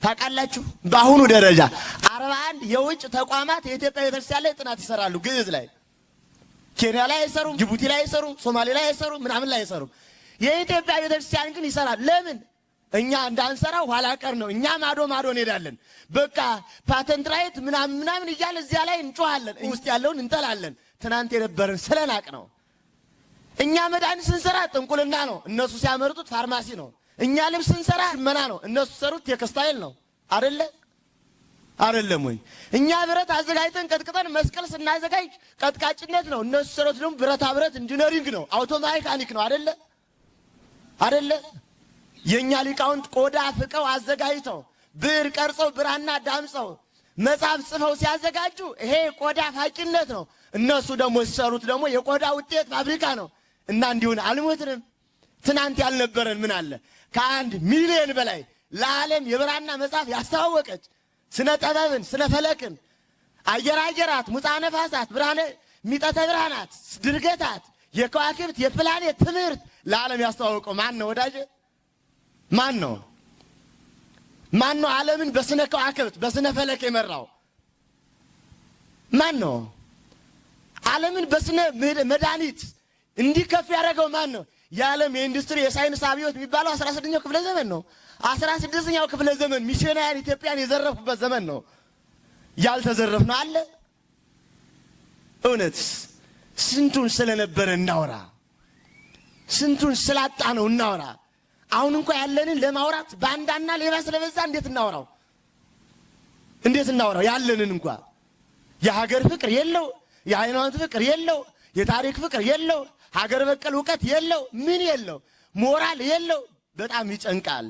ታቃላችሁ በአሁኑ ደረጃ 41 የውጭ ተቋማት የኢትዮጵያ ቤተክርስቲያን ላይ ጥናት ይሰራሉ ግዕዝ ላይ ኬንያ ላይ አይሰሩም ጅቡቲ ላይ አይሰሩም ሶማሌ ላይ አይሰሩም ምናምን ላይ አይሰሩም የኢትዮጵያ ቤተክርስቲያን ግን ይሰራል ለምን እኛ እንዳንሰራው ኋላ ቀር ነው እኛ ማዶ እንሄዳለን በቃ ፓተንት ራይት ምናምን ይያል እዚያ ላይ እንጮሃለን ውስጥ ያለውን እንጠላለን ትናንት የነበረን ስለናቅ ነው እኛ መዳን ስንሰራ ጥንቁልና ነው እነሱ ሲያመርጡት ፋርማሲ ነው እኛ ልብስ ስንሰራ መና ነው እነሱ ሰሩት ቴክስታይል ነው አይደለም ወይ እኛ ብረት አዘጋጅተን ቀጥቅጠን መስቀል ስናዘጋጅ ቀጥቃጭነት ነው እነሱ ሰሩት ደግሞ ብረት ኢንጂነሪንግ ነው አውቶ ሜካኒክ ነው አይደለ የኛ ሊቃውንት ቆዳ ፍቀው አዘጋጅተው ብር ቀርጸው ብራና ዳምጸው መጽሐፍ ጽፈው ሲያዘጋጁ ይሄ ቆዳ ፋቂነት ነው እነሱ ደግሞ ሲሰሩት ደግሞ የቆዳ ውጤት ፋብሪካ ነው እና እንዲሁን አልሞትንም ትናንት ያልነበረን ምን አለ ከ1 ሚሊዮን በላይ ለዓለም የብራና መጽሐፍ ያስተዋወቀች ስነ ጥበብን ስነ ፈለክን አየራት ሙፃ ነፋሳት ብርሃነ ሚጠተ ብርሃናት ድርገታት የከዋክብት የፕላኔት ትምህርት ለዓለም ያስተዋወቀው ማን ነው ወዳጄ ማን ነው ዓለምን በስነ ከዋክብት በስነ ፈለክ የመራው ማን ነው ዓለምን በስነ መድኃኒት እንዲከፍ ያደረገው ማን ነው የዓለም የኢንዱስትሪ የሳይንስ አብዮት የሚባለው 16ኛው ክፍለ ዘመን ነው 16ኛው ክፍለ ዘመን ሚሽናውያን ኢትዮጵያን የዘረፉበት ዘመን ነው ያልተዘረፍነው አለ እውነት ስንቱን ስለነበረ እናወራ ስንቱን ስላጣ ነው እናወራ አሁን እንኳን ያለንን ለማውራት ባንዳና ሌባ ስለበዛ እንዴት እናወራው ያለንን እንኳን የሀገር ፍቅር የለው የሃይማኖት ፍቅር የለው የታሪክ ፍቅር የለው ሀገር በቀል ዕውቀት የለው ምን የለው ሞራል የለው በጣም ይጨንቃል